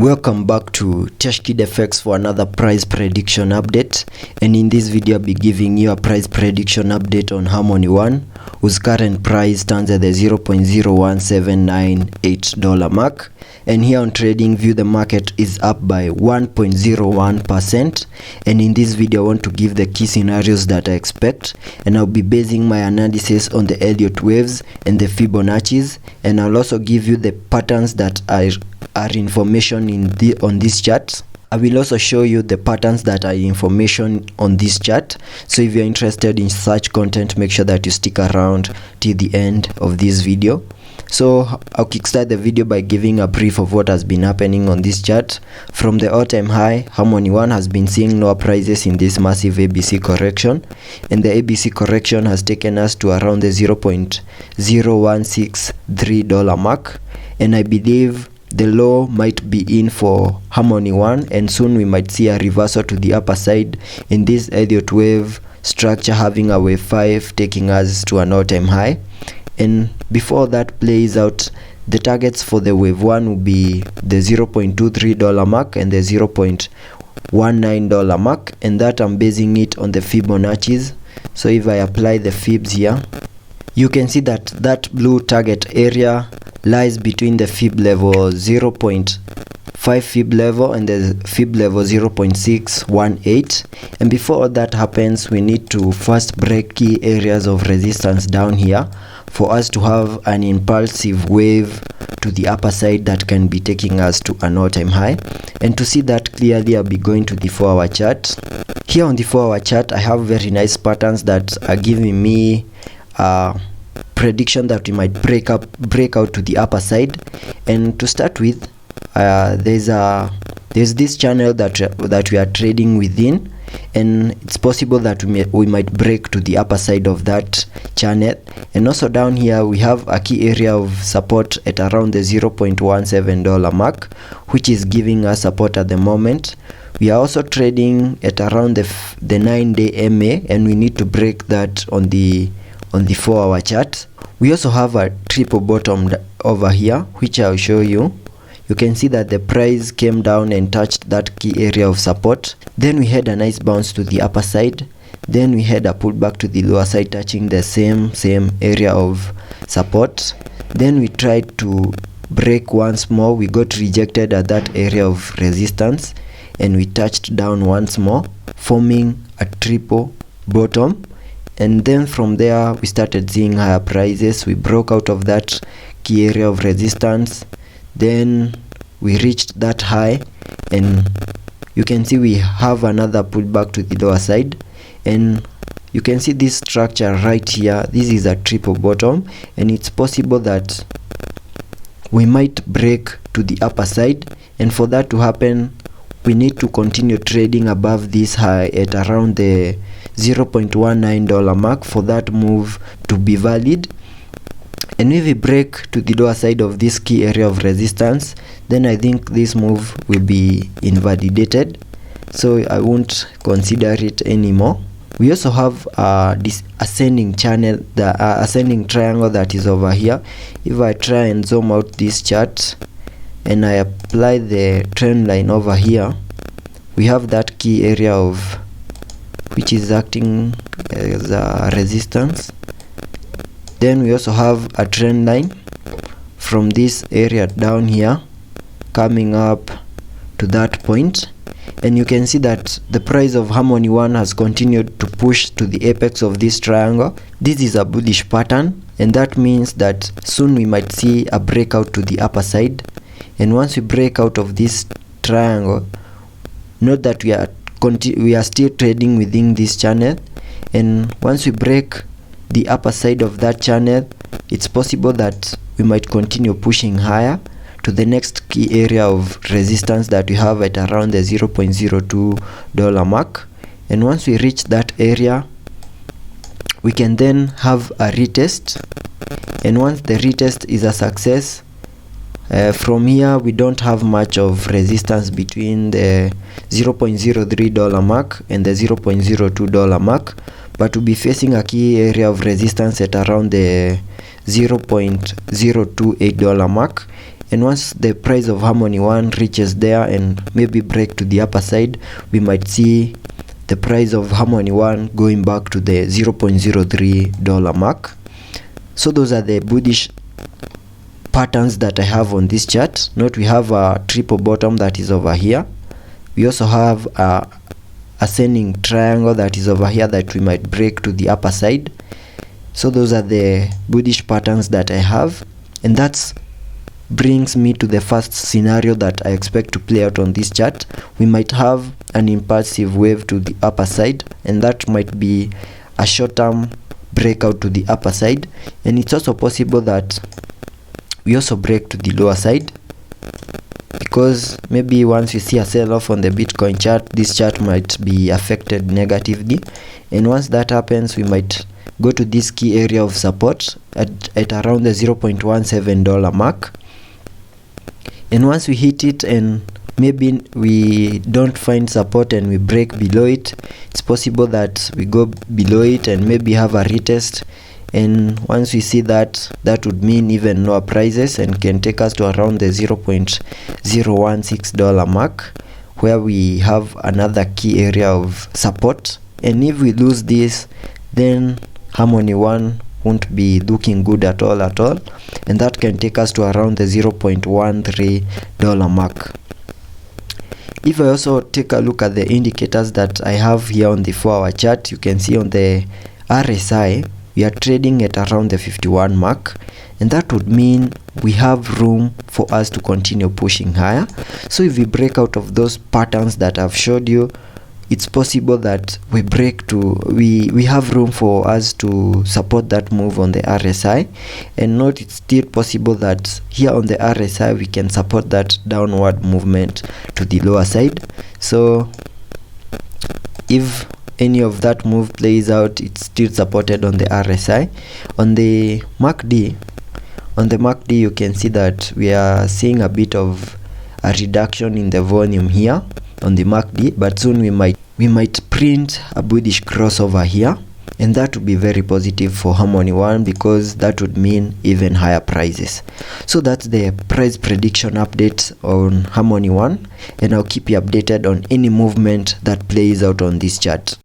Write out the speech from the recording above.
Welcome back to TechKidFX for another price prediction update, and in this video I'll be giving you a price prediction update on Harmony One, whose current price stands at the $0.01798 mark. And here on TradingView the market is up by 1.01%, and in this video I want to give the key scenarios that I expect, and I'll be basing my analysis on the Elliot waves and the Fibonacci's, and I'll also give you the patterns that are information on this chart. I will also show you the patterns that are information on this chart. So if you're interested in such content, make sure that you stick around till the end of this video. So I'll kickstart the video by giving a brief of what has been happening on this chart. From the all-time high, Harmony One has been seeing lower prices in this massive ABC correction, and the ABC correction has taken us to around the $0.0163 mark, and I believe the low might be in for Harmony One, and soon we might see a reversal to the upper side in this Elliot wave structure, having a wave 5 taking us to an all-time high. And before that plays out, the targets for the wave 1 will be the $0.23 mark and the $0.19 mark, and that I'm basing it on the Fibonacci's. So if I apply the Fibs here, you can see that that blue target area lies between the Fib level 0.5 Fib level and the Fib level 0.618, and before all that happens we need to first break key areas of resistance down here for us to have an impulsive wave to the upper side that can be taking us to an all-time high. And to see that clearly, I'll be going to the 4-hour chart. Here on the 4-hour chart I have very nice patterns that are giving me prediction that we might break out to the upper side. And to start with, there's this channel that we are trading within, and it's possible that we might break to the upper side of that channel. And also down here we have a key area of support at around the $0.17 mark, which is giving us support at the moment. We are also trading at around the 9-day MA, and we need to break that on the 4-hour chart. We also have a triple bottom over here, which I'll show you. You can see that the price came down and touched that key area of support. Then we had a nice bounce to the upper side. Then we had a pullback to the lower side, touching the same area of support. Then we tried to break once more. We got rejected at that area of resistance, and we touched down once more, forming a triple bottom. And then from there we started seeing higher prices. We broke out of that key area of resistance. Then we reached that high, and you can see we have another pullback to the lower side, and you can see this structure right here. This is a triple bottom, and it's possible that we might break to the upper side, and for that to happen we need to continue trading above this high at around the $0.19 mark for that move to be valid. And if we break to the lower side of this key area of resistance, then I think this move will be invalidated, so I won't consider it anymore. We also have this ascending channel, the ascending triangle that is over here. If I try and zoom out this chart and I apply the trend line over here, we have that key area of which is acting as a resistance. Then we also have a trend line from this area down here coming up to that point, and you can see that the price of Harmony One has continued to push to the apex of this triangle. This is a bullish pattern, and that means that soon we might see a breakout to the upper side. And once we break out of this triangle, note that we are still trading within this channel, and once we break the upper side of that channel, it's possible that we might continue pushing higher to the next key area of resistance that we have at around the $0.02 mark. And once we reach that area, we can then have a retest, and once the retest is a success, from here we don't have much of resistance between the $0.03 mark and the $0.02 mark, but we'll be facing a key area of resistance at around the $0.028 mark, and once the price of Harmony 1 reaches there and maybe break to the upper side, we might see the price of Harmony 1 going back to the $0.03 mark. So those are the bullish patterns that I have on this chart. Note we have a triple bottom that is over here. We also have a ascending triangle that is over here that we might break to the upper side. So those are the bullish patterns that I have, and that brings me to the first scenario that I expect to play out on this chart. We might have an impulsive wave to the upper side, and that might be a short-term breakout to the upper side, and it's also possible that we also break to the lower side, because maybe once we see a sell-off on the Bitcoin chart, this chart might be affected negatively, and once that happens, we might go to this key area of support at around the $0.17 mark, and once we hit it and maybe we don't find support and we break below it, it's possible that we go below it and maybe have a retest, and once we see that, that would mean even lower prices and can take us to around the $0.016 mark, where we have another key area of support. And if we lose this, then Harmony 1 won't be looking good at all, and that can take us to around the $0.13 mark. If I also take a look at the indicators that I have here on the 4-hour chart, you can see on the RSI we are trading at around the 51 mark, and that would mean we have room for us to continue pushing higher. So if we break out of those patterns that I've showed you, it's possible that we break to we have room for us to support that move on the RSI, and note it's still possible that here on the RSI we can support that downward movement to the lower side. So if any of that move plays out, it's still supported on the RSI. On the MACD, you can see that we are seeing a bit of a reduction in the volume here on the MACD, but soon we might print a bullish crossover here, and that would be very positive for Harmony 1, because that would mean even higher prices. So that's the price prediction update on Harmony 1, and I'll keep you updated on any movement that plays out on this chart.